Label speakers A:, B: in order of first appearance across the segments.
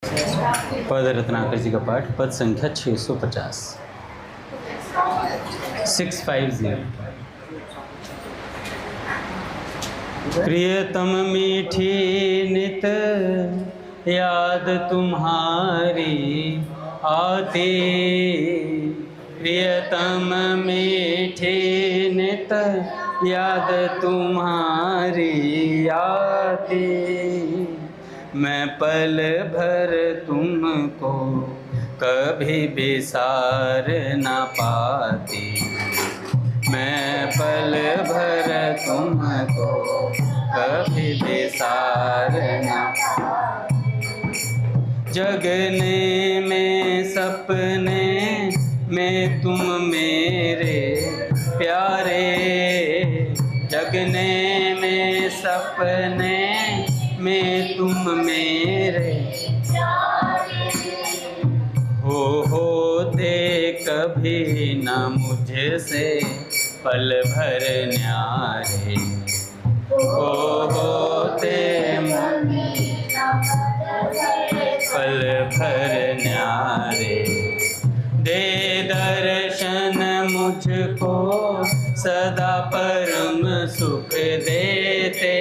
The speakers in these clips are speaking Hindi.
A: पद रत्नाकर जी का पाठ, पद संख्या 650 650। प्रियतम मीठी नित याद तुम्हारी आती, प्रियतम मीठी नित याद तुम्हारी आती, मैं पल भर तुमको कभी बिसार न पाती, मैं पल भर तुमको कभी बिसार न पाती। जगने में सपने में तुम मेरे प्यारे, जगने में सपने में तुम मेरे होते कभी न मुझसे पल भर न्यारे, होते पल भर न्यारे। दे दर्शन मुझको सदा परम सुख देते,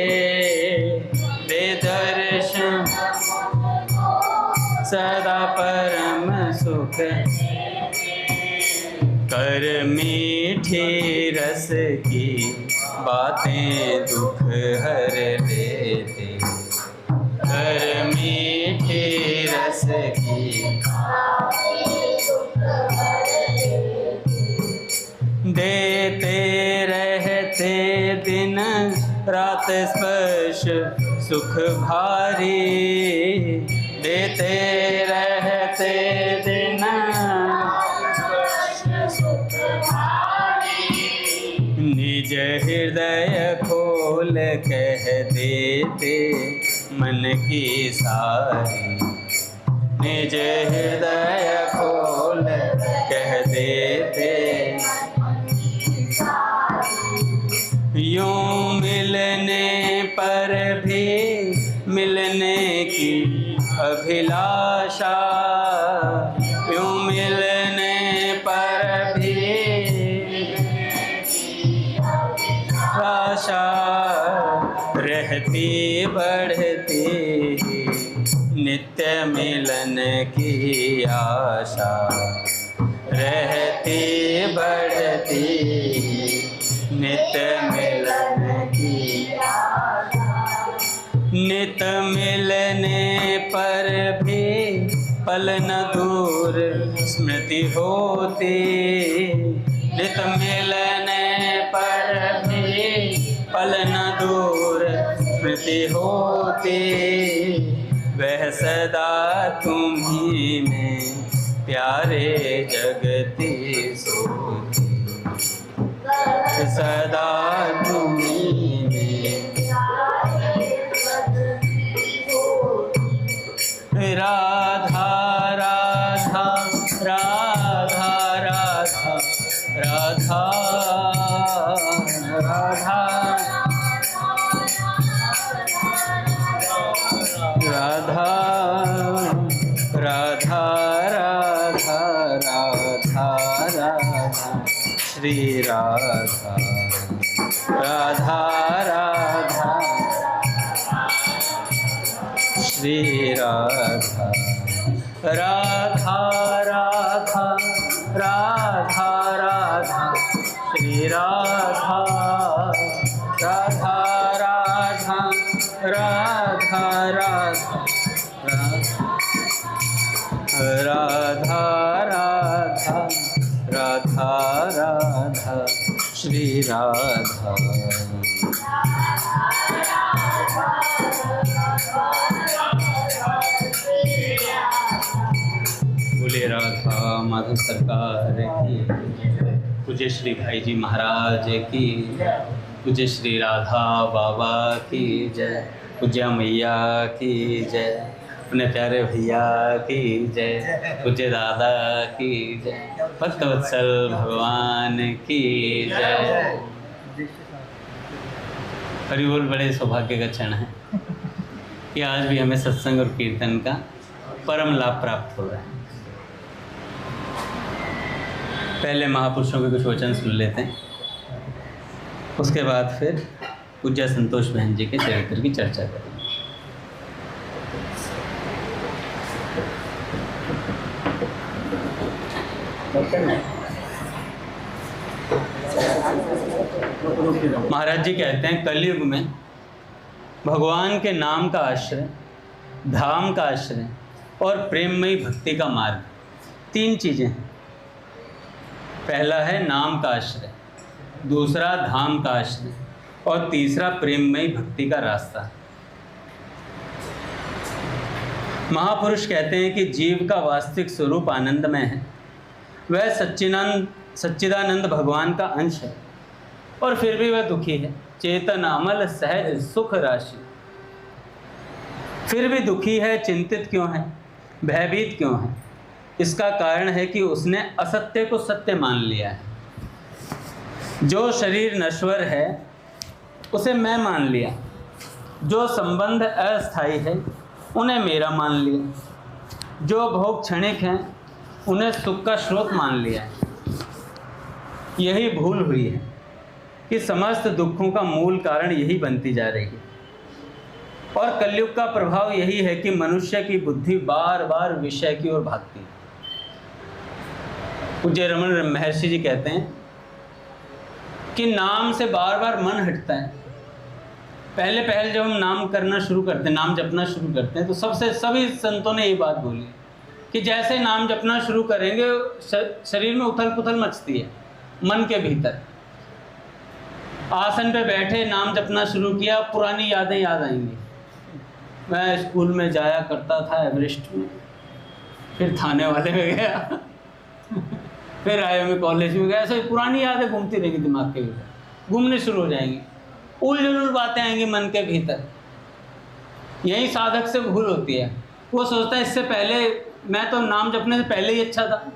A: दे दर्शन सदा परम सुख, कर मीठी रस की बातें दुख हर देते, कर मीठी रस की देते रहते दिन रात स्पर्श सुख भारी, देते रहते दिन निज हृदय खोल कह देते मन की सारी, निज हृदय खोल कह देते। यूं मिलने पर भी मिलने की अभिलाषा, यूं मिलने पर भी आशा रहती बढ़ती, नित्य मिलन की आशा रहती बढ़ती, नित्य मिलन की नित मिलने पर भी पल न दूर स्मृति होती, नित मिलने पर भी पल न दूर स्मृति होती, वह सदा तुम्ही में प्यारे जगती सोती, सदा तुम्ही में राधा राधा राधा राधा राधा राधा राधा राधा राधा राधा राधा श्री राधा राधा राधा श्री राधा राधा राधा राधा राधा श्री राधा राधा राधा राधा राधा राधा राधा राधा राधा श्री राधा। बोले राधा माधव सरकार की, पूज्य श्री भाई जी महाराज की, पूज्य श्री राधा बाबा की जय, पूज्य मैया की जय, अपने प्यारे भैया की जय, पूज्य दादा की जय, भक्तवत्सल भगवान की जय। हरि बोल। बड़े सौभाग्य का क्षण है कि आज भी हमें सत्संग और कीर्तन का परम लाभ प्राप्त हो रहा है। पहले महापुरुषों के कुछ वचन सुन लेते हैं, उसके बाद फिर पूज्य संतोष बहन जी के चरित्र की चर्चा करेंगे। महाराज जी कहते हैं, कलयुग में भगवान के नाम का आश्रय, धाम का आश्रय और प्रेममयी भक्ति का मार्ग, 3 चीज़ें हैं। पहला है नाम का आश्रय, दूसरा धाम का आश्रय और तीसरा प्रेममयी भक्ति का रास्ता। महापुरुष कहते हैं कि जीव का वास्तविक स्वरूप आनंदमय है, वह सच्चिदानंद भगवान का अंश है और फिर भी वह दुखी है। चेतन अमल सहज सुख राशि, फिर भी दुखी है, चिंतित क्यों है, भयभीत क्यों है? इसका कारण है कि उसने असत्य को सत्य मान लिया है। जो शरीर नश्वर है उसे मैं मान लिया, जो संबंध अस्थायी है उन्हें मेरा मान लिया, जो भोग क्षणिक हैं उन्हें सुख का स्रोत मान लिया है। यही भूल हुई है कि समस्त दुखों का मूल कारण यही बनती जा रही है। और कलयुग का प्रभाव यही है कि मनुष्य की बुद्धि बार बार विषय की ओर भागती है। पूज्य रमन महर्षि जी कहते हैं कि नाम से बार बार मन हटता है। पहले जब हम नाम करना शुरू करते हैं, नाम जपना शुरू करते हैं, तो सभी संतों ने ये बात बोली कि जैसे नाम जपना शुरू करेंगे शरीर में उथल पुथल मचती है। मन के भीतर आसन पे बैठे नाम जपना शुरू किया, पुरानी यादें याद आएंगी। मैं स्कूल में जाया करता था एवरेस्ट में, फिर थाने वाले में गया, फिर आया मैं कॉलेज में गया। ऐसे पुरानी यादें घूमती रहेंगी दिमाग के भीतर, घूमने शुरू हो जाएंगी, उलझुल बातें आएंगी मन के भीतर। यही साधक से भूल होती है। वो सोचता है इससे पहले मैं तो नाम जपने से पहले ही अच्छा था,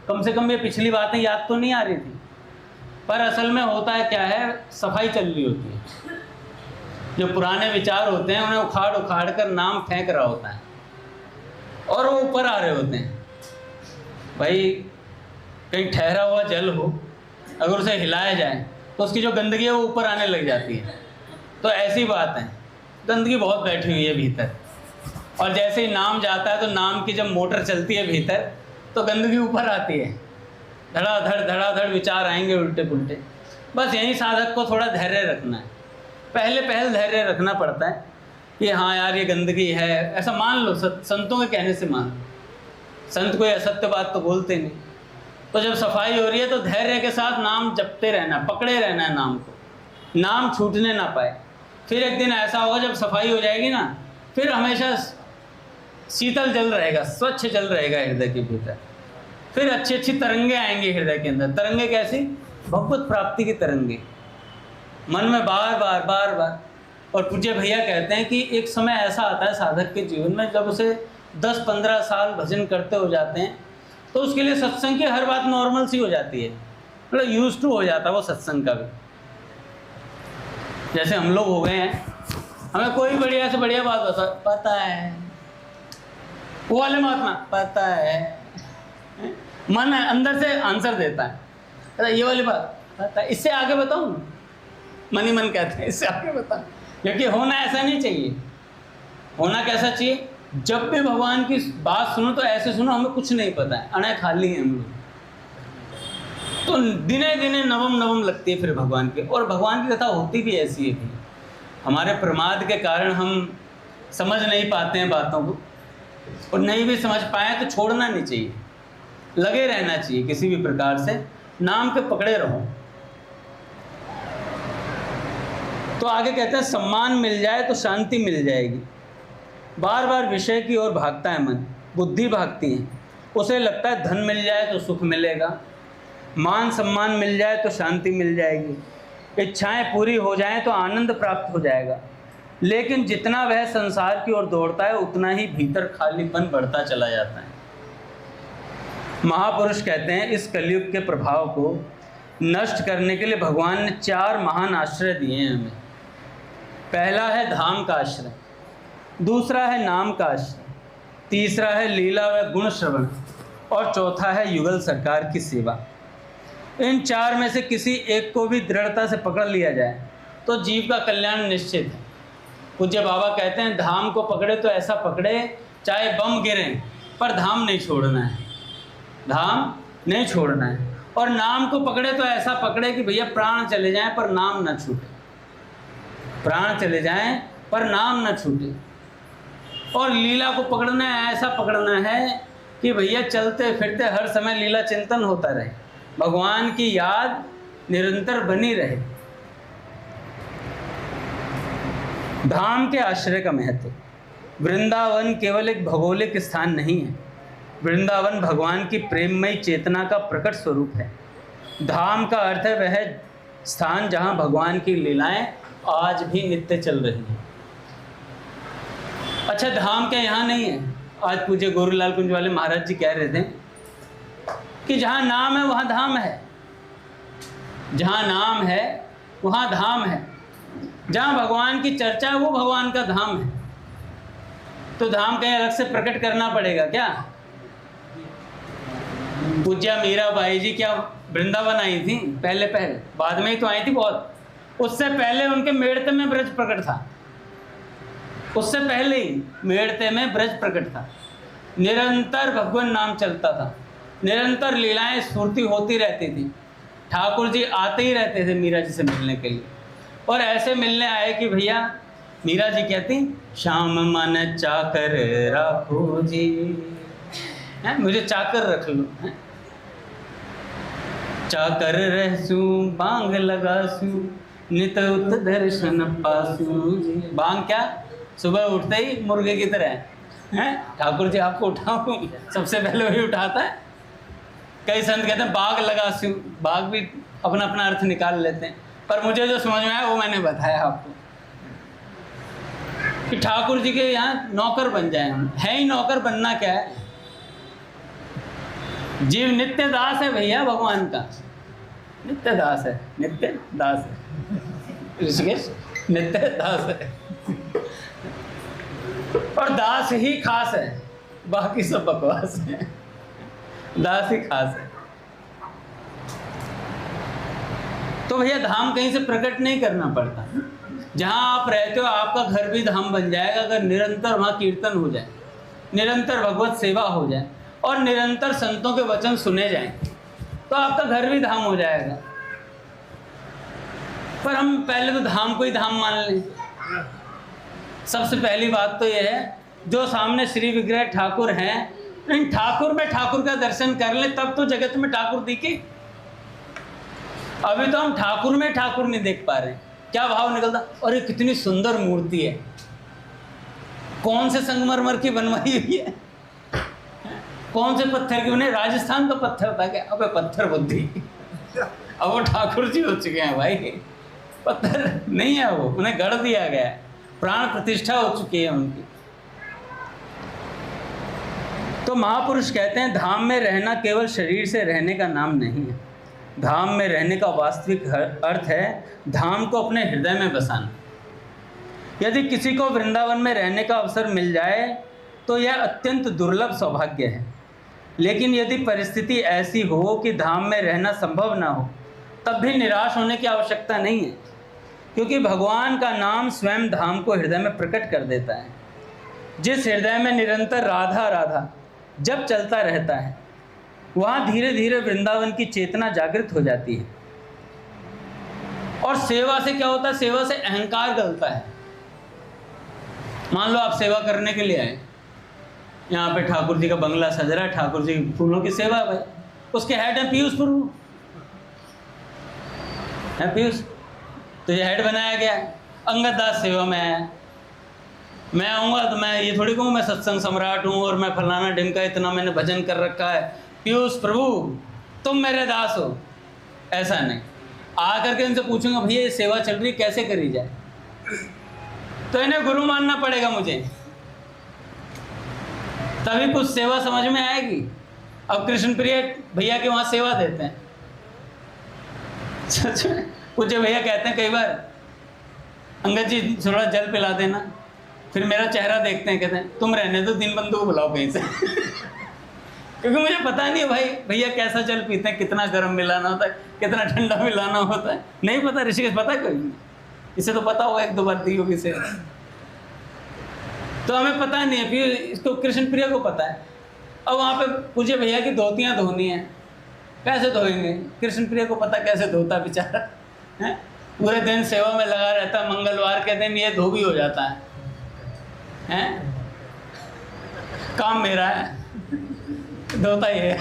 A: कम से कम ये पिछली बातें याद तो नहीं आ रही थी। पर असल में होता है क्या है, सफाई चल रही होती है। जो पुराने विचार होते हैं उन्हें उखाड़ उखाड़ कर नाम फेंक रहा होता है और वो ऊपर आ रहे होते हैं। भाई कहीं ठहरा हुआ जल हो, अगर उसे हिलाया जाए तो उसकी जो गंदगी है वो ऊपर आने लग जाती है। तो ऐसी बात है, गंदगी बहुत बैठी हुई है भीतर, और जैसे ही नाम जाता है तो नाम की जब मोटर चलती है भीतर तो गंदगी ऊपर आती है। धड़ाधड़ विचार आएंगे उल्टे पुल्टे। बस यही साधक को थोड़ा धैर्य रखना है। पहले धैर्य रखना पड़ता है कि हाँ यार ये गंदगी है, ऐसा मान लो, संतों के कहने से मान लो। संत कोई असत्य बात तो बोलते नहीं। तो जब सफाई हो रही है तो धैर्य के साथ नाम जपते रहना, पकड़े रहना है नाम को, नाम छूटने ना पाए। फिर एक दिन ऐसा होगा जब सफाई हो जाएगी ना, फिर हमेशा शीतल जल रहेगा, स्वच्छ जल रहेगा हृदय के भीतर। फिर अच्छी अच्छी तरंगे आएंगी हृदय के अंदर। तरंगे कैसी? भगवत प्राप्ति की तरंगे, मन में बार बार। और पूज्य भैया कहते हैं कि एक समय ऐसा आता है साधक के जीवन में जब उसे 10-15 साल भजन करते हो जाते हैं तो उसके लिए सत्संग की हर बात नॉर्मल सी हो जाती है, मतलब यूज टू हो जाता है वो सत्संग का भी। जैसे हम लोग हो गए हैं, हमें कोई बढ़िया से बढ़िया बात पता है, वो वाले महात्मा पता है, मन अंदर से आंसर देता है, ये वाली बात पता है, इससे आगे बताऊँ? मन ही मन कहते हैं इससे आगे बता। क्योंकि होना ऐसा नहीं चाहिए। होना कैसा चाहिए? जब भी भगवान की बात सुनो तो ऐसे सुनो हमें कुछ नहीं पता है, अणे खाली है हम लोग। तो दिने दिने नवम लगती है फिर भगवान की। और भगवान की कथा होती भी ऐसी है कि हमारे प्रमाद के कारण हम समझ नहीं पाते हैं बातों को, और नहीं भी समझ पाए तो छोड़ना नहीं चाहिए, लगे रहना चाहिए किसी भी प्रकार से, नाम के पकड़े रहो। तो आगे कहते हैं सम्मान मिल जाए तो शांति मिल जाएगी। बार बार विषय की ओर भागता है मन, बुद्धि भागती है, उसे लगता है धन मिल जाए तो सुख मिलेगा, मान सम्मान मिल जाए तो शांति मिल जाएगी, इच्छाएं पूरी हो जाएं तो आनंद प्राप्त हो जाएगा। लेकिन जितना वह संसार की ओर दौड़ता है उतना ही भीतर खालीपन बढ़ता चला जाता है। महापुरुष कहते हैं इस कलयुग के प्रभाव को नष्ट करने के लिए भगवान ने 4 महान आश्रय दिए हैं हमें। पहला है धाम का आश्रय, दूसरा है नाम का आश्रय, तीसरा है लीला व गुण श्रवण, और चौथा है युगल सरकार की सेवा। इन चार में से किसी एक को भी दृढ़ता से पकड़ लिया जाए तो जीव का कल्याण निश्चित है। पूज्य बाबा कहते हैं धाम को पकड़े तो ऐसा पकड़े चाहे बम गिरें, पर धाम नहीं छोड़ना है, धाम नहीं छोड़ना है। और नाम को पकड़े तो ऐसा पकड़े कि भैया प्राण चले जाएं पर नाम ना छूटे, प्राण चले जाएं पर नाम ना छूटे। और लीला को पकड़ना है, ऐसा पकड़ना है कि भैया चलते फिरते हर समय लीला चिंतन होता रहे, भगवान की याद निरंतर बनी रहे। धाम के आश्रय का महत्व। वृंदावन केवल एक भौगोलिक स्थान नहीं है, वृंदावन भगवान की प्रेममयी चेतना का प्रकट स्वरूप है। धाम का अर्थ है वह स्थान जहाँ भगवान की लीलाएं आज भी नित्य चल रही हैं। अच्छा, धाम क्या यहाँ नहीं है? आज पूज्य गोरूलाल कुंज वाले महाराज जी कह रहे थे कि जहाँ नाम है वहाँ धाम है, जहाँ नाम है वहाँ धाम है, जहाँ भगवान की चर्चा है वो भगवान का धाम है। तो धाम कहीं अलग से प्रकट करना पड़ेगा क्या? पूज्या मीराबाई जी क्या वृंदावन आई थी? पहले बाद में ही तो आई थी बहुत। उससे पहले उनके मेड़ते में ब्रज प्रकट था, उससे पहले ही मेड़ते में ब्रज प्रकट था। निरंतर भगवान नाम चलता था, निरंतर लीलाएं स्फूर्ति होती रहती थी। ठाकुर जी आते ही रहते थे मीरा जी से मिलने के लिए, और ऐसे मिलने आए कि भैया मीरा जी कहती श्याम मन चाकर राखो जी, है मुझे चाकर रख लो, है? चाकर रहसू बांग लगासू नित उत दर्शन पासू जी। बांग क्या? सुबह उठते ही मुर्गे की तरह हैं, ठाकुर जी आपको उठाऊं, सबसे पहले वही उठाता है। कई संत कहते हैं बाग लगासू, बाग भी अपना अपना अर्थ निकाल लेते हैं, पर मुझे जो समझ में आया वो मैंने बताया आपको कि ठाकुर जी के यहाँ नौकर बन जाए हम। है ही नौकर, बनना क्या है? जीव नित्य दास है भैया, भगवान का नित्य दास है, नित्य दास है, ऋषिकेश नित्य दास है। और दास ही खास है, बाकी सब बकवास है, दास ही खास है। तो भैया धाम कहीं से प्रकट नहीं करना पड़ता, जहां आप रहते हो आपका घर भी धाम बन जाएगा अगर निरंतर वहां कीर्तन हो जाए, निरंतर भगवत सेवा हो जाए और निरंतर संतों के वचन सुने जाएं, तो आपका घर भी धाम हो जाएगा। पर हम पहले तो धाम को ही धाम मान लें। सबसे पहली बात तो यह है, जो सामने श्री विग्रह ठाकुर हैं, इन ठाकुर में ठाकुर का दर्शन कर ले, तब तो जगत में ठाकुर दिखे। अभी तो हम ठाकुर में ठाकुर नहीं देख पा रहे। क्या भाव निकलता, अरे कितनी सुंदर मूर्ति है, कौन से संगमरमर की बनवाई हुई है, कौन से पत्थर की बने? राजस्थान का पत्थर था क्या? अबे पत्थर बुद्धि, अब वो ठाकुर जी हो चुके हैं भाई, पत्थर नहीं है वो, उन्हें गढ़ दिया गया है, प्राण प्रतिष्ठा हो चुकी है उनकी। तो महापुरुष कहते हैं धाम में रहना केवल शरीर से रहने का नाम नहीं है, धाम में रहने का वास्तविक अर्थ है धाम को अपने हृदय में बसाना। यदि किसी को वृंदावन में रहने का अवसर मिल जाए तो यह अत्यंत दुर्लभ सौभाग्य है, लेकिन यदि परिस्थिति ऐसी हो कि धाम में रहना संभव ना हो, तब भी निराश होने की आवश्यकता नहीं है, क्योंकि भगवान का नाम स्वयं धाम को हृदय में प्रकट कर देता है। जिस हृदय में निरंतर राधा राधा जब चलता रहता है, वहाँ धीरे धीरे वृंदावन की चेतना जागृत हो जाती है। और सेवा से क्या होता है? सेवा से अहंकार गलता है। मान लो आप सेवा करने के लिए आए, यहाँ पे ठाकुर जी का बंगला सज रहा है, ठाकुर जी फूलों की सेवा है भाई, उसके हेड है पीयूष प्रभु, है पीयूष, तो ये हेड बनाया गया है। अंगद दास सेवा में आया, मैं आऊँगा तो मैं ये थोड़ी कहूँ मैं सत्संग सम्राट हूँ और मैं फलाना ढिमका इतना मैंने भजन कर रखा है, पीयूष प्रभु तुम मेरे दास हो, ऐसा नहीं। आकर के उनसे पूछूंगा भैया ये सेवा चल रही कैसे करी जाए, तो इन्हें गुरु मानना पड़ेगा मुझे, तभी कुछ सेवा समझ में आएगी। अब कृष्ण प्रिय भैया के वहाँ सेवा देते हैं, सच में पूज्य भैया कहते हैं कई बार अंगद जी थोड़ा जल पिला देना, फिर मेरा चेहरा देखते हैं, कहते हैं तुम रहने दो, दिन बंधु को बुलाओ कहीं से। क्योंकि मुझे पता नहीं है भाई भैया कैसा जल पीते हैं, कितना गर्म मिलाना होता है, कितना ठंडा मिलाना होता है, नहीं पता। ऋषिकेश पता है कोई नहीं, इसे तो पता होगा 1-2 बार दी होगी से, तो हमें पता नहीं है। फिर इसको कृष्ण प्रिया को पता है। अब वहाँ पे पूज्य भैया की धोतियाँ धोनी है, कैसे धोएंगे? कृष्ण प्रिया को पता कैसे धोता बेचारा है, पूरे दिन सेवा में लगा रहता, मंगलवार के दिन ये धोबी हो जाता है? काम मेरा है, धोता ही है।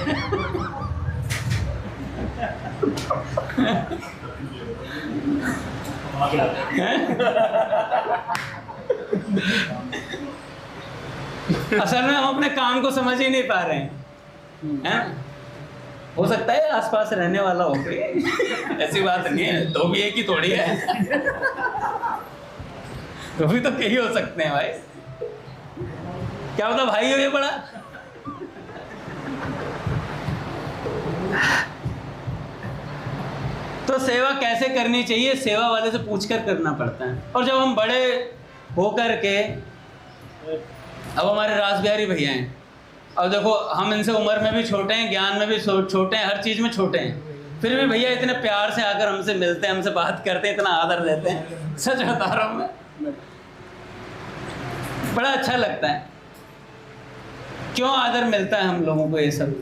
A: असल में हम अपने काम को समझ ही नहीं पा रहे हैं। हो सकता है आसपास रहने वाला हो कोई, ऐसी बात नहीं है, धोबी एक ही थोड़ी है, धोबी तो कई हो सकते हैं भाई, क्या होता भाई हो ये बड़ा। तो सेवा कैसे करनी चाहिए, सेवा वाले से पूछकर करना पड़ता है। और जब हम बड़े होकर के, अब हमारे रास बिहारी भैया हैं, अब देखो हम इनसे उम्र में भी छोटे हैं, ज्ञान में भी छोटे हैं, हर चीज़ में छोटे हैं, फिर भी भैया इतने प्यार से आकर हमसे मिलते हैं, हमसे बात करते हैं, इतना आदर देते हैं। सच बता रहा हूँ मैं, बड़ा अच्छा लगता है। क्यों आदर मिलता है हम लोगों को? ये सब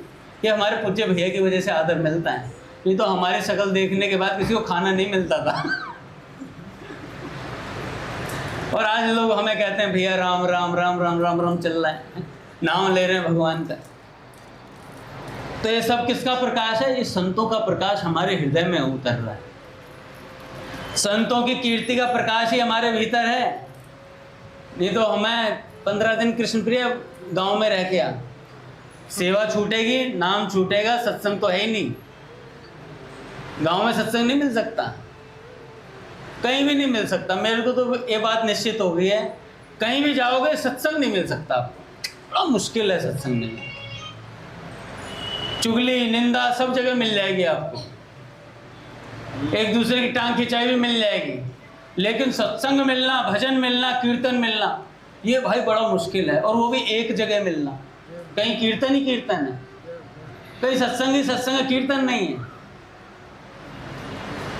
A: ये हमारे पूज्य भैया की वजह से आदर मिलता है। नहीं तो हमारी शक्ल देखने के बाद किसी को खाना नहीं मिलता था। और आज लोग हमें कहते हैं भैया राम राम राम राम राम राम चल रहा है, नाम ले रहे हैं भगवान का। तो ये सब किसका प्रकाश है? ये संतों का प्रकाश हमारे हृदय में उतर रहा है। संतों की कीर्ति का प्रकाश ही हमारे भीतर है। नहीं तो हमें 15 दिन कृष्णप्रिय गांव में रह के आ, सेवा छूटेगी, नाम छूटेगा, सत्संग तो है ही नहीं। गांव में सत्संग नहीं मिल सकता, कहीं भी नहीं मिल सकता। मेरे को तो ये बात निश्चित हो गई है, कहीं भी जाओगे सत्संग नहीं मिल सकता आपको, बड़ा मुश्किल है सत्संग मिलना। चुगली निंदा सब जगह मिल जाएगी आपको, एक दूसरे की टांग खिंचाई भी मिल जाएगी, लेकिन सत्संग मिलना, भजन मिलना, कीर्तन मिलना, ये भाई बड़ा मुश्किल है। और वो भी एक जगह मिलना, कहीं कीर्तन ही कीर्तन है, कहीं सत्संग ही सत्संग है, कीर्तन नहीं है।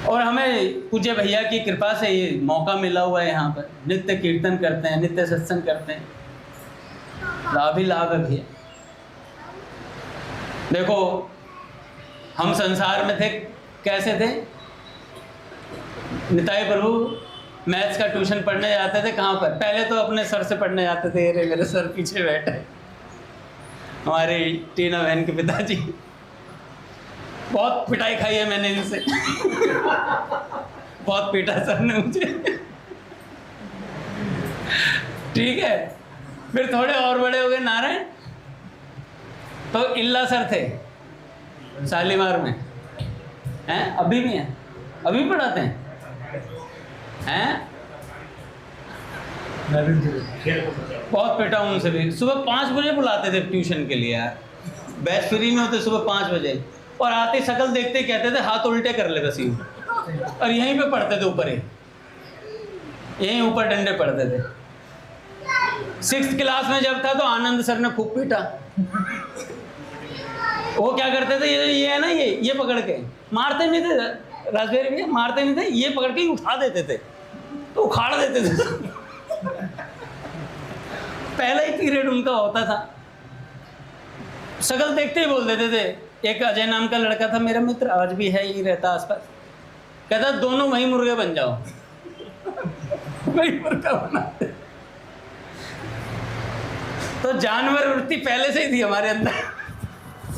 A: और हमें पूज्य भैया की कृपा से ये मौका मिला हुआ है, यहाँ पर नित्य कीर्तन करते हैं, नित्य सत्संग करते हैं, लाभ ही लाभ है भैया। देखो हम संसार में थे, कैसे थे? निताई प्रभु मैथ्स का ट्यूशन पढ़ने जाते थे, कहाँ पर? पहले तो अपने सर से पढ़ने जाते थे, अरे मेरे सर पीछे बैठे, हमारी टीना बहन के पिताजी। बहुत पिटाई खाई है मैंने इनसे, बहुत पीटा सर ने मुझे। ठीक है, फिर थोड़े और बड़े हो गए, नारायण तो इल्ला सर थे शालीमार में, हैं? अभी भी हैं, अभी पढ़ाते हैं, हैं? बहुत पिटा उनसे भी। सुबह 5 बजे बुलाते थे ट्यूशन के लिए यार, बैच फ्री में होते सुबह 5 बजे, और आते शक्ल देखते कहते थे हाथ उल्टे कर ले बस यूं, और यहीं पे पढ़ते थे ऊपर ही, यहीं ऊपर डंडे पढ़ते थे। 6th क्लास में जब था तो आनंद सर ने खूब पीटा। वो क्या करते थे, ये है ना, ये पकड़ के मारते नहीं थे, राजबीर भैया मारते नहीं थे, ये पकड़ के उठा देते थे, तो उखाड़ देते थे। पहला ही पीरियड उनका होता था, शक्ल देखते ही बोल देते थे। एक अजय नाम का लड़का था मेरा मित्र, आज भी है, यही रहता आसपास, कहता दोनों वही मुर्गे बन जाओ। वही मुर्गा बनाते। तो जानवर वृत्ति पहले से ही थी हमारे अंदर,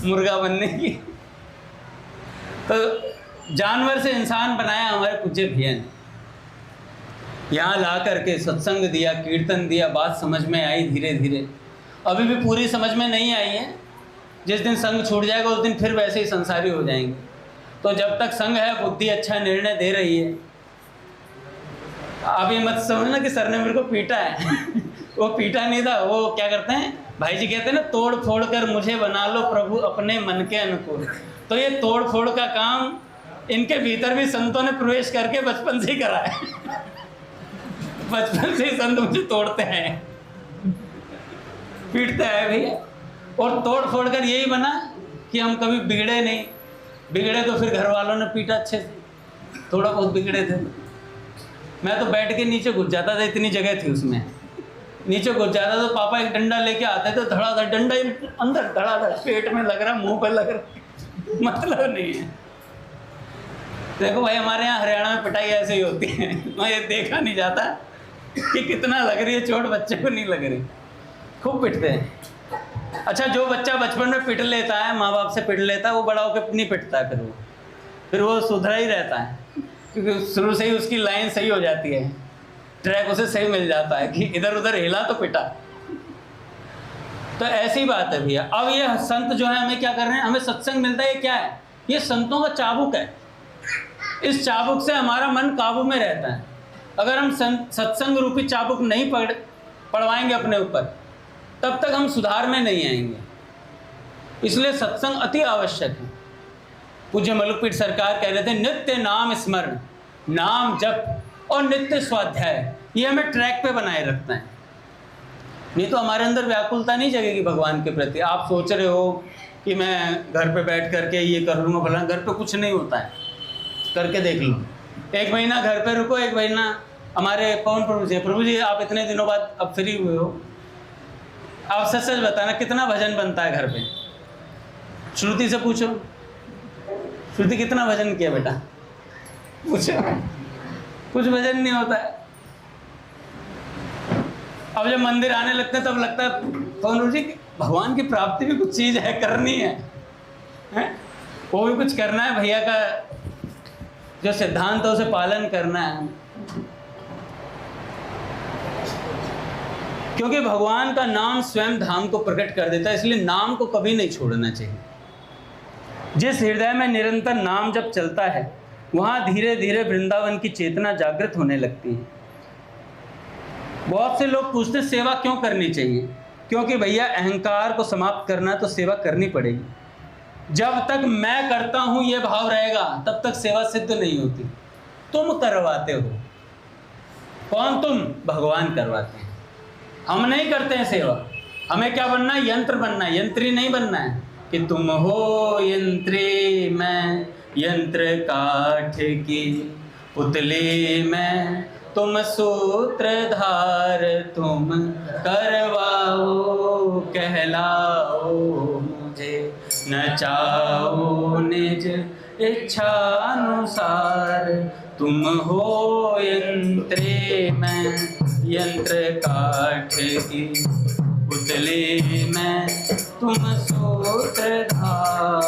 A: मुर्गा बनने की। तो जानवर से इंसान बनाया हमारे पूज्य भैया ने। यहाँ ला करके सत्संग दिया, कीर्तन दिया, बात समझ में आई धीरे धीरे। अभी भी पूरी समझ में नहीं आई है, जिस दिन संग छूट जाएगा उस दिन फिर वैसे ही संसारी हो जाएंगे। तो जब तक संग है, बुद्धि अच्छा निर्णय दे रही है। आप ये मत समझना कि सर ने मेरे को पीटा है। वो पीटा नहीं था, वो क्या करते हैं भाई जी, कहते हैं ना, तोड़ फोड़ कर मुझे बना लो प्रभु अपने मन के अनुकूल। तो ये तोड़ फोड़ का काम इनके भीतर भी संतों ने प्रवेश करके बचपन से ही करा है। बचपन से ही संत मुझे तोड़ते हैं। पीटते आए भैया, और तोड़ फोड़ कर यही बना कि हम कभी बिगड़े नहीं। बिगड़े तो फिर घर वालों ने पीटा अच्छे से, थोड़ा बहुत बिगड़े थे। मैं तो बैठ के नीचे घुस जाता था, इतनी जगह थी उसमें, नीचे घुस जाता तो पापा एक डंडा लेके आते थे, धड़ाधड़ डंडा अंदर, धड़ाधड़ पेट में लग रहा, मुंह पर लग रहा, मतलब नहीं है। देखो भाई, हमारे यहाँ हरियाणा में पिटाई ऐसे ही होती है, मैं ये देखा नहीं जाता कि कितना लग रही है चोट, बच्चे को नहीं लग रही, खूब पिटते हैं। अच्छा, जो बच्चा बचपन में पिट लेता है, माँ बाप से पिट लेता है, वो बड़ा होकर नहीं पिटता है, फिर वो सुधरा ही रहता है, क्योंकि शुरू से ही उसकी लाइन सही हो जाती है, ट्रैक उसे सही मिल जाता है कि इधर उधर हिला तो पिटा। तो ऐसी बात है भैया। अब ये संत जो है हमें क्या कर रहे हैं, हमें सत्संग मिलता है, ये क्या है, ये संतों का चाबुक है। इस चाबुक से हमारा मन काबू में रहता है। अगर हम सत्संग रूपी चाबुक नहीं पढ़वाएंगे अपने ऊपर, तब तक हम सुधार में नहीं आएंगे। इसलिए सत्संग अति आवश्यक है। पूज्य मलुकपीठ सरकार कह रहे थे, नित्य नाम स्मरण, नाम जप और नित्य स्वाध्याय, ये हमें ट्रैक पे बनाए रखता है। नहीं तो हमारे अंदर व्याकुलता नहीं जगेगी भगवान के प्रति। आप सोच रहे हो कि मैं घर पे बैठ करके ये कर लूँगा, भला घर पे कुछ नहीं होता है, करके देख लो। एक महीना घर पे रुको, एक महीना हमारे पवन प्रभु जी आप इतने दिनों बाद अब फ्री हुए हो, आप सच सच बताना कितना भजन बनता है घर पे। श्रुति से पूछो, श्रुति कितना भजन किया बेटा, पूछो, कुछ भजन नहीं होता है। अब जब मंदिर आने लगते हैं तब लगता है पवन प्रभु जी भगवान की प्राप्ति भी कुछ चीज़ है, करनी है? वो भी कुछ करना है, भैया का जो सिद्धांत है उसे पालन करना है, क्योंकि भगवान का नाम स्वयं धाम को प्रकट कर देता है। इसलिए नाम को कभी नहीं छोड़ना चाहिए। जिस हृदय में निरंतर नाम जब चलता है, वहां धीरे धीरे वृंदावन की चेतना जागृत होने लगती है। बहुत से लोग पूछते सेवा क्यों करनी चाहिए, क्योंकि भैया अहंकार को समाप्त करना तो सेवा करनी पड़ेगी। जब तक मैं करता हूं ये भाव रहेगा, तब तक सेवा सिद्ध नहीं होती। तुम करवाते हो, कौन? तुम, भगवान करवाते हैं। हम नहीं करते हैं सेवा। हमें क्या बनना है? यंत्र बनना है, यंत्री नहीं बनना है कि तुम हो यंत्री, मैं यंत्र काठ की पुतली, मैं तुम सूत्रधार, तुम करवाओ कहलाओ मुझे, नचाओ निज इच्छानुसार। तुम हो यंत्रे, मैं यंत्र काठ की पुतली, मैं तुम सूत्रधार।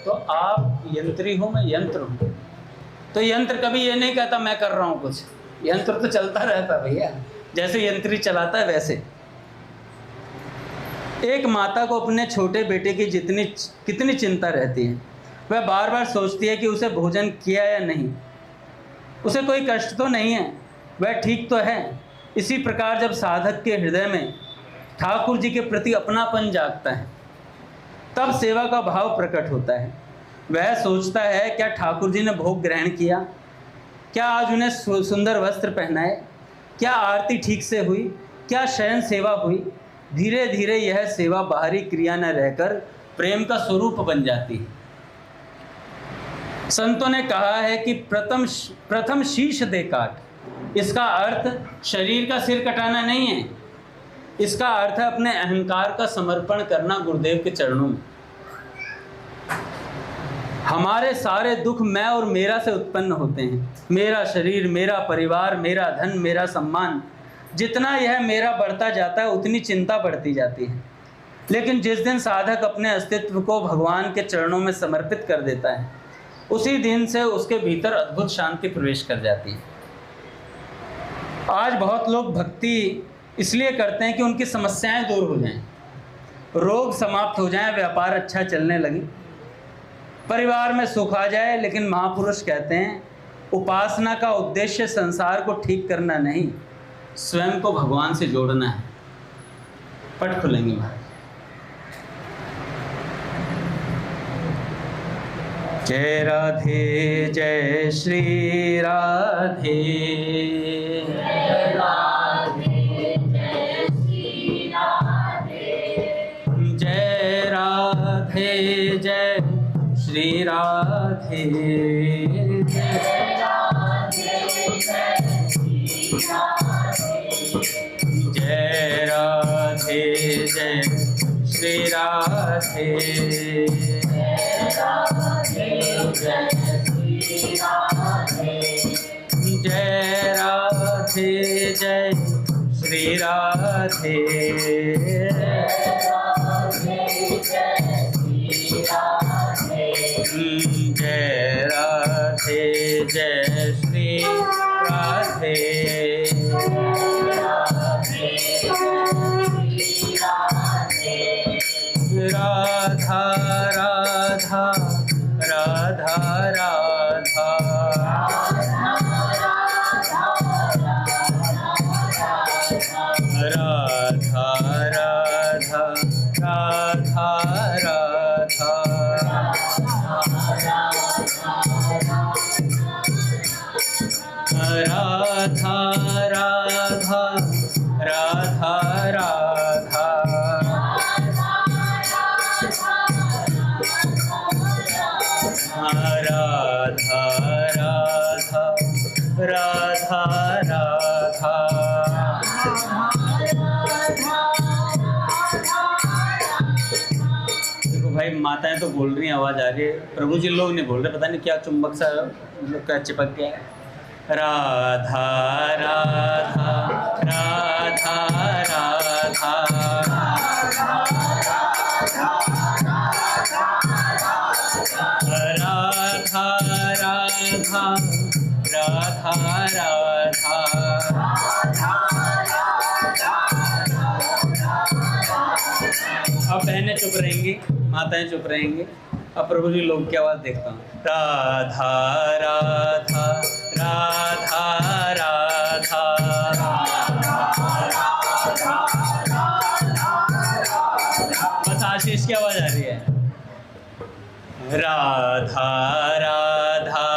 A: तो आप यंत्री हो, मैं यंत्र हूँ। तो यंत्र कभी ये नहीं कहता मैं कर रहा हूँ कुछ, यंत्र तो चलता रहता भैया, जैसे यंत्री चलाता है वैसे। एक माता को अपने छोटे बेटे की कितनी चिंता रहती है। वह बार बार सोचती है कि उसे भोजन किया या नहीं, उसे कोई कष्ट तो नहीं है, वह ठीक तो है। इसी प्रकार जब साधक के हृदय में ठाकुर जी के प्रति अपनापन जागता है, तब सेवा का भाव प्रकट होता है। वह सोचता है, क्या ठाकुर जी ने भोग ग्रहण किया? क्या आज उन्हें सुंदर वस्त्र पहनाए? क्या आरती ठीक से हुई? क्या शयन सेवा हुई? धीरे धीरे यह सेवा बाहरी क्रिया न रहकर प्रेम का स्वरूप बन जाती है। संतों ने कहा है कि प्रथम शीश दे काट। इसका अर्थ शरीर का सिर कटाना नहीं है, इसका अर्थ है अपने अहंकार का समर्पण करना गुरुदेव के चरणों में। हमारे सारे दुख मैं और मेरा से उत्पन्न होते हैं। मेरा शरीर, मेरा परिवार, मेरा धन, मेरा सम्मान, जितना यह मेरा बढ़ता जाता है उतनी चिंता बढ़ती जाती है। लेकिन जिस दिन साधक अपने अस्तित्व को भगवान के चरणों में समर्पित कर देता है, उसी दिन से उसके भीतर अद्भुत शांति प्रवेश कर जाती है। आज बहुत लोग भक्ति इसलिए करते हैं कि उनकी समस्याएं दूर हो जाएं, रोग समाप्त हो जाएं, व्यापार अच्छा चलने लगे, परिवार में सुख आ जाए। लेकिन महापुरुष कहते हैं उपासना का उद्देश्य संसार को ठीक करना नहीं, स्वयं को भगवान से जोड़ना है। पट खुलेंगे महाराज। जय राधे, जय श्री राधे,
B: जय राधे, जय श्री राधे।
A: राधे जय श्री राधे जय जय राधे जय श्री राधे जय राधे जय श्री राधे जय राधे जय श्री राधे राधा राधा राधा राधा राधा राधा राधा राधा राधा राधा राधा राधा राधा राधा राधा देखो भाई, माताएं तो बोल रही हैं, आवाज आ रही है, प्रभु जी लोग नहीं बोल रहे, पता नहीं क्या चुंबक सा मतलब क्या चिपक गया है। राधा राधा राधा राधा राधा राधा राधा अब बहनें चुप रहेंगी, माताएं चुप रहेंगी, अब प्रभु जी लोग की आवाज देखता हूँ। राधा राधा राधा राधा बस आशीष की आवाज आ रही है। राधा राधा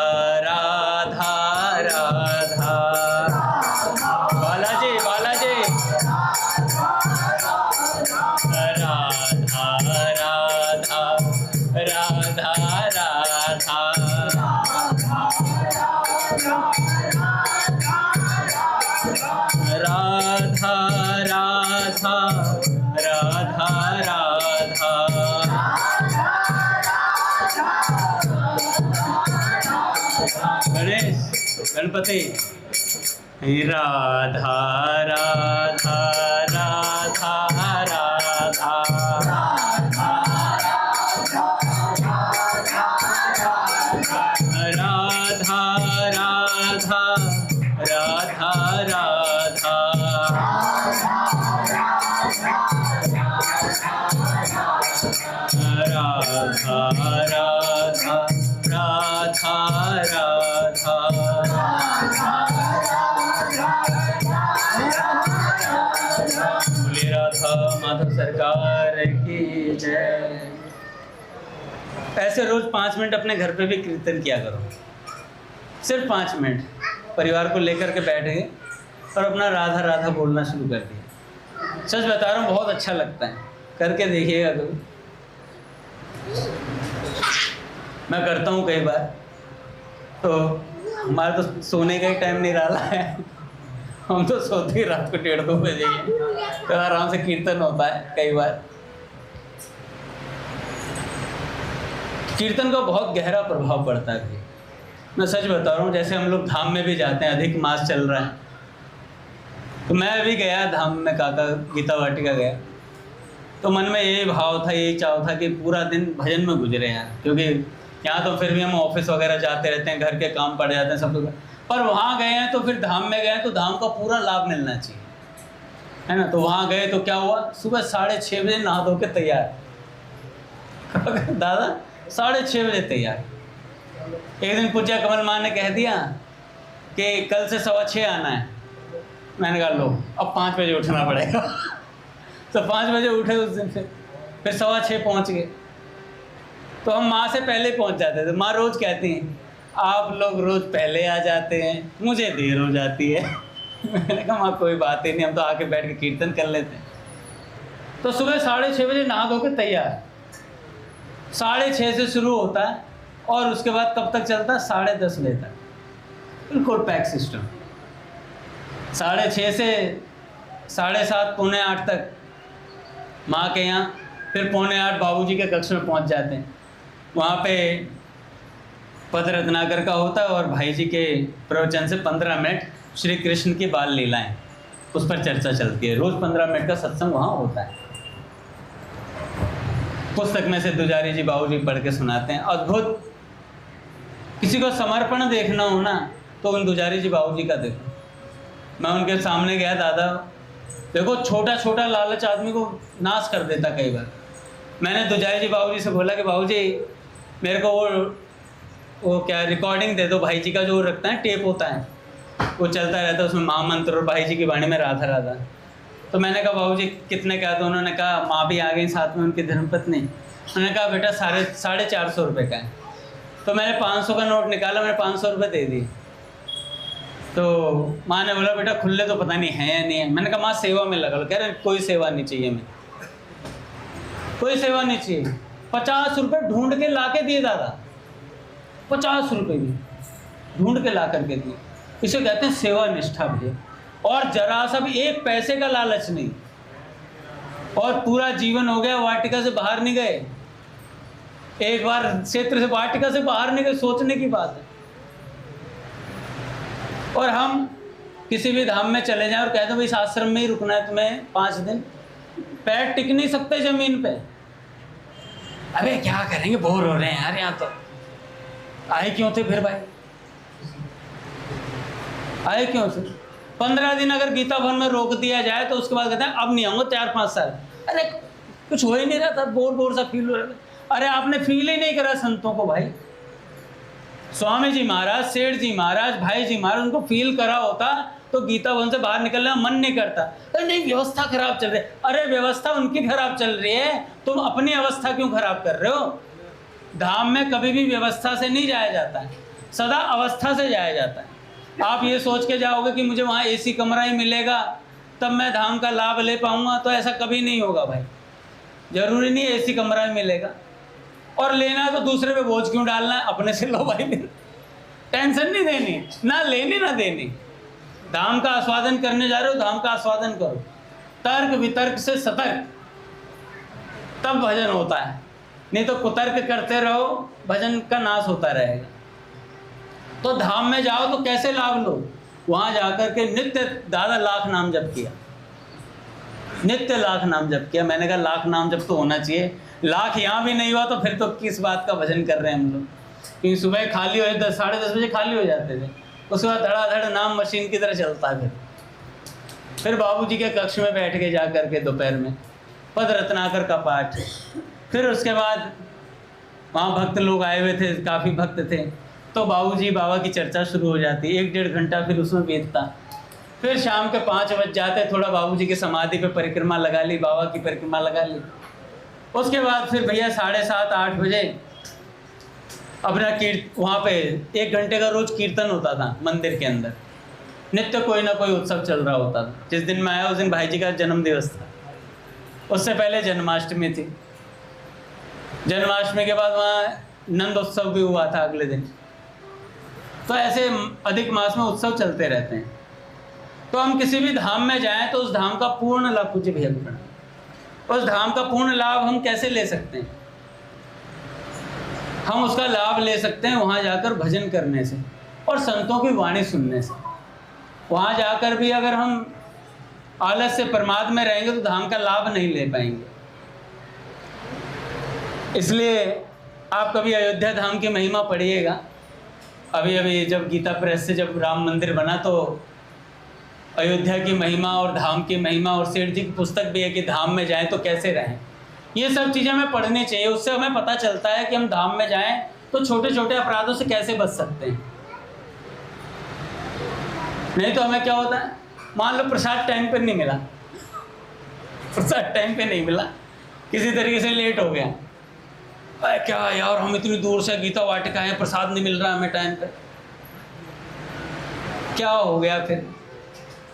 A: राधा राधा बालाजी बालाजी राधा राधा राधा राधा राधा राधा राधा गणेश गणपति राधा राधा राधा राधा राधा राधा राधा राधा राधा राधा राधा राधा बोले राधा माधव सरकार की जय। ऐसे रोज 5 मिनट अपने घर पे भी कीर्तन किया करो, सिर्फ 5 मिनट परिवार को लेकर के बैठ गए और अपना राधा राधा बोलना शुरू कर दिया। सच बता रहा हूँ, बहुत अच्छा लगता है, करके देखिएगा कभी। मैं करता हूँ कई बार, तो हमारा तो सोने का ही टाइम नहीं रहा है, हम तो सोते ही रात को 1:30-2 बजे ही, तो आराम से कीर्तन होता है कई बार। कीर्तन का बहुत गहरा प्रभाव पड़ता है। मैं सच बता रहा हूँ, जैसे हम लोग धाम में भी जाते हैं, अधिक मास चल रहा है, तो मैं अभी गया धाम में, काका गीता वाटिका गया, तो मन में यही भाव था, यही चाव था कि पूरा दिन भजन में गुजरे हैं, क्योंकि यहाँ तो फिर भी हम ऑफिस वगैरह जाते रहते हैं, घर के काम पड़ जाते हैं सब लोग, पर वहाँ गए हैं तो फिर धाम में गए हैं तो धाम का पूरा लाभ मिलना चाहिए, है ना। तो वहाँ गए तो क्या हुआ, सुबह 6:30 बजे नहा धो के तैयार दादा 6:30 बजे तैयार। एक दिन पूज्य कमल माँ ने कह दिया कि कल से 6:15 आना है, मैंने कहा लो अब 5 बजे उठना पड़ेगा तो 5 बजे उठे उस दिन, फिर 6:15 पहुँच गए। तो हम माँ से पहले पहुँच जाते थे। माँ रोज़ कहती हैं आप लोग रोज़ पहले आ जाते हैं, मुझे देर हो जाती है मैंने कहा माँ कोई बात ही नहीं, हम तो आके बैठ के कीर्तन कर लेते हैं। तो सुबह 6:30 बजे नहा धो के तैयार, 6:30 से शुरू होता है और उसके बाद कब तक चलता है? 10:30 बजे तक, बिल्कुल पैक सिस्टम। 6:30 से 7:30 पौने 8 तक माँ के यहाँ, फिर पौने 8 बाबूजी के कक्ष में पहुँच जाते हैं। वहाँ पे पद रत्नाकर का होता है और भाई जी के प्रवचन से 15 मिनट श्री कृष्ण की बाल लीलाएं, उस पर चर्चा चलती है। रोज़ 15 मिनट का सत्संग वहाँ होता है। पुस्तक में से दुजारी जी बाबूजी पढ़ के सुनाते हैं, अद्भुत। किसी को समर्पण देखना हो ना तो उन दुजारी जी बाबूजी का देखो। मैं उनके सामने गया, दादा देखो छोटा छोटा लालच आदमी को नाश कर देता कई बार। मैंने दुजारी जी बाबूजी से बोला कि बाबूजी मेरे को वो क्या रिकॉर्डिंग दे दो, भाई जी का जो रखता है टेप होता है, वो चलता रहता है, उसमें महामंत्र और भाई जी की वाणी में राधा राधा। तो मैंने कहा बाबूजी कितने का? तो उन्होंने कहा, माँ भी आ गई साथ में, उनकी धर्मपत्नी। उन्होंने कहा बेटा 450 रुपये का है। तो मैंने 500 का नोट निकाला, मैंने 500 रुपये दे दिए। तो माँ ने बोला बेटा खुले तो पता नहीं है या नहीं है। मैंने कहा माँ सेवा में लगा लो। कह रहे कोई सेवा नहीं चाहिए, मैं कोई सेवा नहीं चाहिए। 50 रुपये ढूंढ के ला के दिए दादा, 50 रुपये भी ढूंढ के ला करके दिए। इसे कहते हैं सेवा निष्ठा भैया। और जरा सा भी एक पैसे का लालच नहीं। और पूरा जीवन हो गया वाटिका से बाहर नहीं गए, एक बार क्षेत्र से वाटिका से बाहर नहीं गए, सोचने की बात है। और हम किसी भी धाम में चले जाएं और कहते हैं भाई इस आश्रम में ही रुकना है तुम्हें 5 दिन, पैर टिक नहीं सकते ज़मीन पे। अबे क्या करेंगे, बोर हो रहे हैं यार, यहाँ तो आए क्यों थे फिर भाई, आए क्यों थे? 15 दिन अगर गीता भवन में रोक दिया जाए तो उसके बाद कहते हैं अब नहीं आऊँगा 4-5 साल। अरे कुछ हो ही नहीं रहा था, बोर सा फील हो रहा था। अरे आपने फील ही नहीं करा संतों को भाई। स्वामी जी महाराज, सेठ जी महाराज, भाई जी महाराज, उनको फील करा होता तो गीता भवन से बाहर निकलने का मन नहीं करता। अरे नहीं व्यवस्था खराब चल रही है। अरे व्यवस्था उनकी खराब चल रही है, तुम अपनी अवस्था क्यों खराब कर रहे हो? धाम में कभी भी व्यवस्था से नहीं जाया जाता है, सदा अवस्था से जाया जाता है। आप ये सोच के जाओगे कि मुझे वहाँ एसी कमरा ही मिलेगा तब मैं धाम का लाभ ले पाऊँगा, तो ऐसा कभी नहीं होगा भाई। जरूरी नहीं एसी कमरा ही मिलेगा। और लेना है तो दूसरे पे बोझ क्यों डालना है, अपने से लो भाई। टेंशन नहीं देनी, ना लेनी ना देनी। धाम का आस्वादन करने जा रहे हो, धाम का आस्वादन करो, तर्क वितर्क से सतर्क, तब भजन होता है। नहीं तो कुतर्क करते रहो, भजन का नाश होता रहेगा। तो धाम में जाओ तो कैसे लाभ लो? वहाँ जाकर के नित्य दादा लाख नाम जप किया, नित्य लाख नाम जप किया। मैंने कहा लाख नाम जप तो होना चाहिए, लाख यहाँ भी नहीं हुआ तो फिर तो किस बात का भजन कर रहे हैं हम लोग। क्योंकि सुबह खाली हो 10-10:30 बजे खाली हो जाते थे, उसके बाद धड़ाधड़ नाम मशीन की तरह चलता है। फिर बाबूजी के कक्ष में बैठ के जा करके दोपहर में पद रत्नाकर का पाठ। फिर उसके बाद वहाँ भक्त लोग आए हुए थे, काफ़ी भक्त थे, तो बाबूजी बाबा की चर्चा शुरू हो जाती, 1-1.5 घंटा फिर उसमें बीतता। फिर शाम के 5 बज जाते, थोड़ा बाबूजी की समाधि पे परिक्रमा लगा ली, बाबा की परिक्रमा लगा ली। उसके बाद फिर भैया 7:30-8 बजे अपना वहाँ पे 1 घंटे का रोज़ कीर्तन होता था मंदिर के अंदर। नित्य कोई ना कोई उत्सव चल रहा होता था। जिस दिन मैं आया उस दिन भाई जी का जन्म दिवस था, उससे पहले जन्माष्टमी थी। जन्माष्टमी के बाद वहाँ नंदोत्सव भी हुआ था अगले दिन। तो ऐसे अधिक मास में उत्सव चलते रहते हैं। तो हम किसी भी धाम में जाएं तो उस धाम का पूर्ण लाभ, पूज्य भैया को प्रणाम, उस धाम का पूर्ण लाभ हम कैसे ले सकते हैं? हम उसका लाभ ले सकते हैं वहाँ जाकर भजन करने से और संतों की वाणी सुनने से। वहाँ जाकर भी अगर हम आलस से प्रमाद में रहेंगे तो धाम का लाभ नहीं ले पाएंगे। इसलिए आप कभी अयोध्या धाम की महिमा पढ़िएगा। अभी जब गीता प्रेस से जब राम मंदिर बना तो अयोध्या की महिमा और धाम की महिमा, और सेठ जी की पुस्तक भी है कि धाम में जाएं तो कैसे रहें। ये सब चीज़ें हमें पढ़नी चाहिए, उससे हमें पता चलता है कि हम धाम में जाएं तो छोटे छोटे अपराधों से कैसे बच सकते हैं। नहीं तो हमें क्या होता है, मान लो प्रसाद टाइम पर नहीं मिला, प्रसाद टाइम पे नहीं मिला, किसी तरीके से लेट हो गया, अरे क्या यार हम इतनी दूर से गीता वाटिका है, प्रसाद नहीं मिल रहा हमें टाइम पे, क्या हो गया फिर?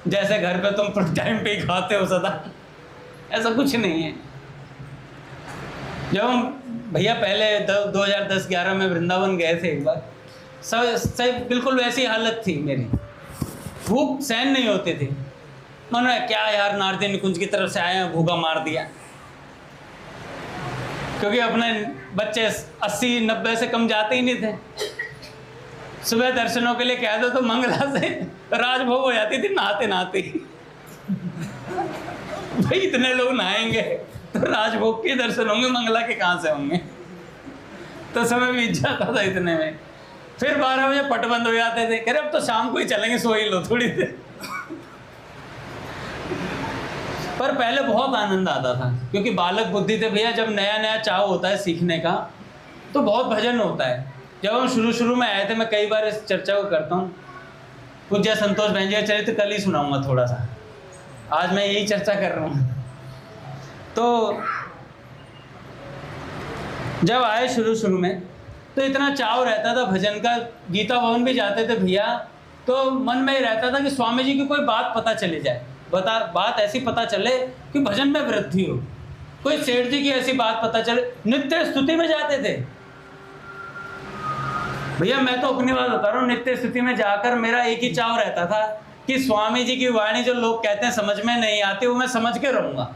A: जैसे घर पे तुम टाइम पे ही खाते हो सदा, ऐसा कुछ नहीं है। जब हम भैया पहले 2010-11 में वृंदावन गए थे एक बार, सब बिल्कुल वैसी हालत थी मेरी, भूख सहन नहीं होती थी। मन में क्या यार, नारदी निकुंज की तरफ से आए हैं, भूखा मार दिया। क्योंकि अपने बच्चे 80-90 से कम जाते ही नहीं थे। सुबह दर्शनों के लिए कह दो तो मंगला से राजभोग हो जाती थी नहाते नहाते। भाई इतने लोग नहाएंगे तो राजभोग के दर्शन होंगे, मंगला के कहाँ से होंगे। तो समय बीत जाता था इतने में। फिर 12 बजे पट बंद हो जाते थे, कह रहे अब तो शाम को ही चलेंगे, सो ही लो थोड़ी देर। पर पहले बहुत आनंद आता था, क्योंकि बालक बुद्धि थे भैया। जब नया नया चाव होता है सीखने का तो बहुत भजन होता है। जब हम शुरू में आए थे, मैं कई बार इस चर्चा को करता हूँ, पूज्य संतोष बहन जी का चरित्र कल ही सुनाऊंगा थोड़ा सा, आज मैं यही चर्चा कर रहा हूँ। तो जब आए शुरू में तो इतना चाव रहता था भजन का, गीता भवन भी जाते थे भैया, तो मन में ही रहता था कि स्वामी जी की कोई बात पता चली जाए, बात ऐसी पता चले कि भजन में वृद्धि हो। कोई सेठ जी की ऐसी बात पता चले, नित्य स्तुति में जाते थे भैया। मैं तो अपनी बात बता रहा हूँ, नित्य स्तुति में जाकर मेरा एक ही चाव रहता था कि स्वामी जी की वाणी जो लोग कहते हैं समझ में नहीं आती, वो मैं समझ के रहूँगा।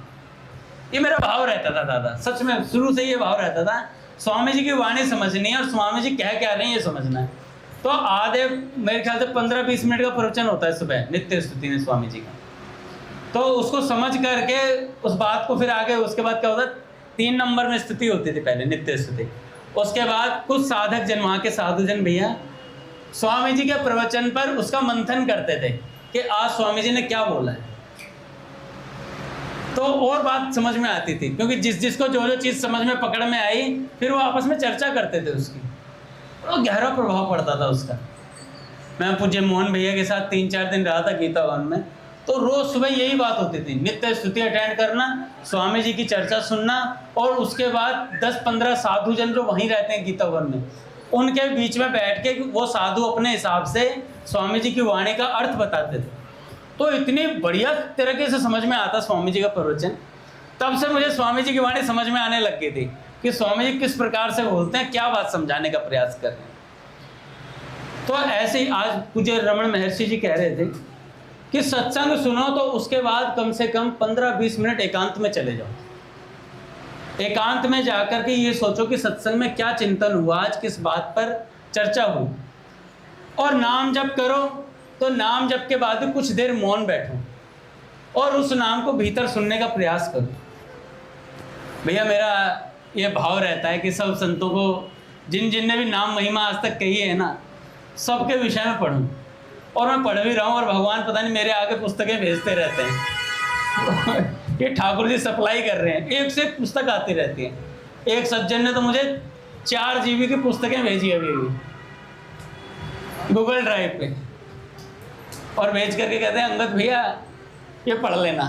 A: ये मेरा भाव रहता था दादा, सच में शुरू से ये भाव रहता था, स्वामी जी की वाणी समझनी है और स्वामी जी कह क्या रहे हैं ये समझना है। तो आधे मेरे ख्याल से 15-20 मिनट का प्रवचन होता है सुबह नित्य स्तुति में स्वामी जी का। तो उसको समझ करके उस बात को फिर आगे, उसके बाद क्या होता, 3 नंबर में स्तुति होती थी पहले, नित्य स्तुति। उसके बाद कुछ साधक जन, वहाँ के साधु जन भैया, स्वामी जी के प्रवचन पर उसका मंथन करते थे कि आज स्वामी जी ने क्या बोला है। तो और बात समझ में आती थी, क्योंकि जिसको जो चीज़ समझ में पकड़ में आई, फिर वो आपस में चर्चा करते थे उसकी, और गहरा प्रभाव पड़ता था उसका। मैं पूज्य मोहन भैया के साथ 3-4 दिन रहा था गीता भवन में, तो रोज सुबह यही बात होती थी, नित्य स्तुति अटेंड करना, स्वामी जी की चर्चा सुनना, और उसके बाद 10-15 साधु जन जो वहीं रहते हैं गीता भवन में, उनके बीच में बैठ के वो साधु अपने हिसाब से स्वामी जी की वाणी का अर्थ बताते थे। तो इतनी बढ़िया तरीके से समझ में आता स्वामी जी का प्रवचन। तब से मुझे स्वामी जी की वाणी समझ में आने लग गई थी कि स्वामी जी किस प्रकार से बोलते हैं, क्या बात समझाने का प्रयास कर रहे हैं। तो ऐसे ही आज पूज्य रमण महर्षि जी कह रहे थे कि सत्संग सुनो तो उसके बाद कम से कम 15-20 मिनट एकांत में चले जाओ। एकांत में जाकर के ये सोचो कि सत्संग में क्या चिंतन हुआ, आज किस बात पर चर्चा हुई, और नाम जप करो। तो नाम जप के बाद कुछ देर मौन बैठो और उस नाम को भीतर सुनने का प्रयास करो। भैया मेरा ये भाव रहता है कि सब संतों को, जिन ने भी नाम महिमा आज तक कही है ना, सबके विषय में पढ़ूं, और मैं पढ़ भी रहा हूँ, और भगवान पता नहीं मेरे आगे पुस्तकें भेजते रहते हैं। ये ठाकुर जी सप्लाई कर रहे हैं, एक से एक पुस्तक आती रहती है। एक सज्जन ने तो मुझे 4 GB की पुस्तकें भेजी अभी गूगल ड्राइव पे, और भेज करके कहते हैं अंगद भैया ये पढ़ लेना।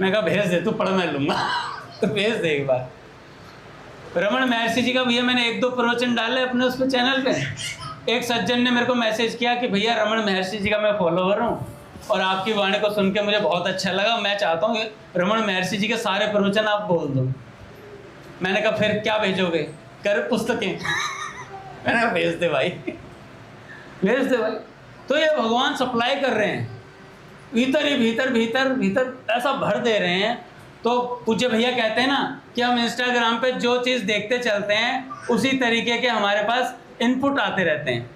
A: मैं कहा भेज दे, तू पढ़, मैं लूँगा। तो भेज दे एक बार। रमण महर्षि जी का भैया मैंने 1-2 प्रवचन डाले अपने उस पर चैनल पे। एक सज्जन ने मेरे को मैसेज किया कि भैया रमण महर्षि जी का मैं फॉलोवर हूँ और आपकी वाणी को सुन के मुझे बहुत अच्छा लगा, मैं चाहता हूँ रमण महर्षि जी के सारे प्रवचन आप बोल दो। मैंने कहा फिर क्या भेजोगे, कर पुस्तकें। मैंने कहा भेज दे भाई, भेज दे भाई। तो ये भगवान सप्लाई कर रहे हैं, भीतर ही भीतर ऐसा भर दे रहे हैं। तो पूज्य भैया कहते हैं ना कि हम इंस्टाग्राम पे जो चीज़ देखते चलते हैं उसी तरीके के हमारे पास इनपुट आते रहते हैं,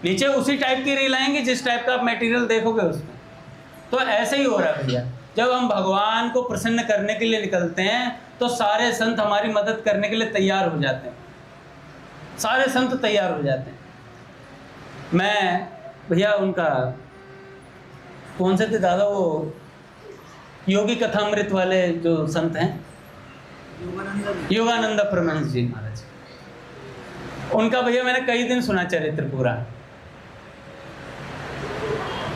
A: नीचे उसी टाइप की रील आएंगी जिस टाइप का आप मटेरियल देखोगे उसमें। तो ऐसे ही हो रहा है भैया, जब हम भगवान को प्रसन्न करने के लिए निकलते हैं तो सारे संत हमारी मदद करने के लिए तैयार हो जाते हैं, सारे संत तैयार हो जाते हैं। मैं भैया उनका कौन से थे दादा, वो योगी कथामृत वाले जो संत हैं, योगानंद परमहंस जी महाराज, उनका भैया मैंने कई दिन सुना चरित्र पूरा।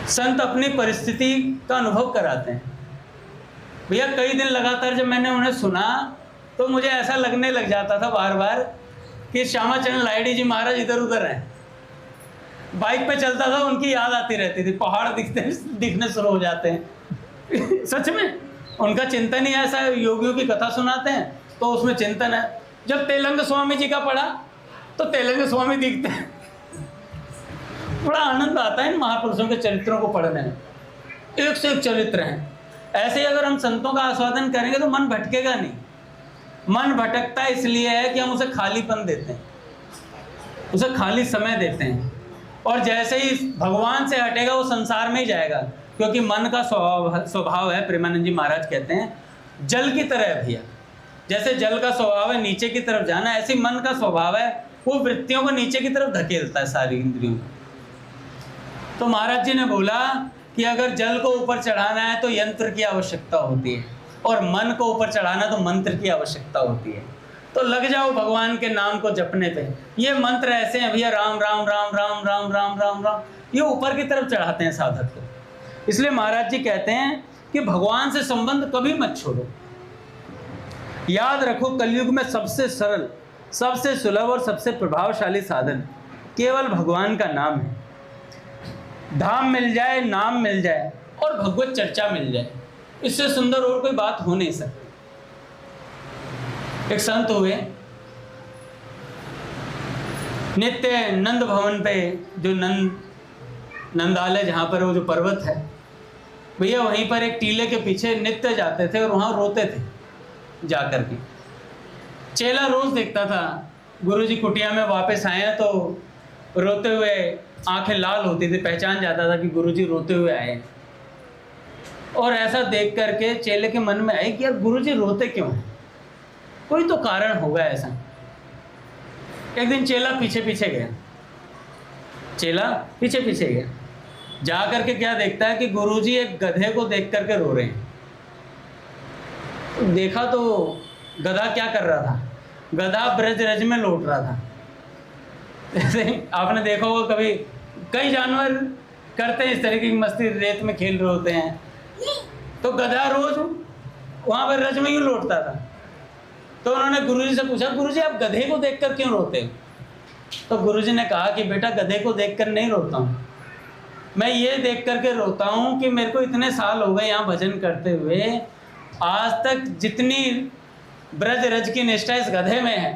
A: संत अपनी परिस्थिति का अनुभव कराते हैं भैया। कई दिन लगातार जब मैंने उन्हें सुना तो मुझे ऐसा लगने लग जाता था बार बार कि श्यामाचरण लाहिड़ी जी महाराज इधर उधर हैं। बाइक पे चलता था, उनकी याद आती रहती थी, पहाड़ दिखने शुरू हो जाते हैं। सच में उनका चिंतन ही ऐसा है, योगियों की कथा सुनाते हैं तो उसमें चिंतन है। जब तेलंग स्वामी जी का पढ़ा तो तेलंग स्वामी दिखते हैं। बड़ा आनंद आता है इन महापुरुषों के चरित्रों को पढ़ने में, एक से एक चरित्र हैं। ऐसे ही अगर हम संतों का आस्वादन करेंगे तो मन भटकेगा नहीं। मन भटकता इसलिए है कि हम उसे खालीपन देते हैं, उसे खाली समय देते हैं, और जैसे ही भगवान से हटेगा वो संसार में ही जाएगा, क्योंकि मन का स्वभाव है, प्रेमानंद जी महाराज कहते हैं जल की तरह है भैया। जैसे जल का स्वभाव है नीचे की तरफ जाना, ऐसे ही मन का स्वभाव है वो वृत्तियों को नीचे की तरफ धकेलता है, सारी इंद्रियों को। तो महाराज जी ने बोला कि अगर जल को ऊपर चढ़ाना है तो यंत्र की आवश्यकता होती है, और मन को ऊपर चढ़ाना तो मंत्र की आवश्यकता होती है। तो लग जाओ भगवान के नाम को जपने पे। ये मंत्र ऐसे हैं भैया, राम राम राम राम राम राम राम राम, ये ऊपर की तरफ चढ़ाते हैं साधक को। इसलिए महाराज जी कहते हैं कि भगवान से संबंध कभी मत छोड़ो। याद रखो, कलयुग में सबसे सरल, सबसे सुलभ और सबसे प्रभावशाली साधन केवल भगवान का नाम है। धाम मिल जाए, नाम मिल जाए और भगवत चर्चा मिल जाए, इससे सुंदर और कोई बात हो नहीं सकती। एक संत हुए, नित्य नंद भवन पे, जो नंदालय जहाँ पर वो जो पर्वत है भैया, वहीं पर एक टीले के पीछे नित्य जाते थे और वहाँ रोते थे जा कर के। चेला रोज देखता था गुरुजी कुटिया में वापस आए हैं तो रोते हुए आंखें लाल होती थी, पहचान जाता था कि गुरुजी रोते हुए आए। और ऐसा देख करके चेले के मन में आई कि यार गुरुजी रोते क्यों हैं, कोई तो कारण होगा ऐसा। एक दिन चेला पीछे पीछे गया, चेला पीछे पीछे गया, जा करके क्या देखता है कि गुरुजी एक गधे को देख करके रो रहे हैं। देखा तो गधा क्या कर रहा था, गधा ब्रज रज में लौट रहा था। जैसे आपने देखा होगा कभी कई जानवर करते हैं इस तरीके की मस्ती, रेत में खेल रहे होते हैं, तो गधा रोज वहाँ पर रज में ही लौटता था। तो उन्होंने गुरुजी से पूछा, गुरुजी आप गधे को देखकर क्यों रोते हो? तो गुरुजी ने कहा कि बेटा गधे को देखकर नहीं रोता हूँ, मैं ये देख करके रोता हूँ कि मेरे को इतने साल हो गए यहाँ भजन करते हुए, आज तक जितनी ब्रज रज की निष्ठा इस गधे में है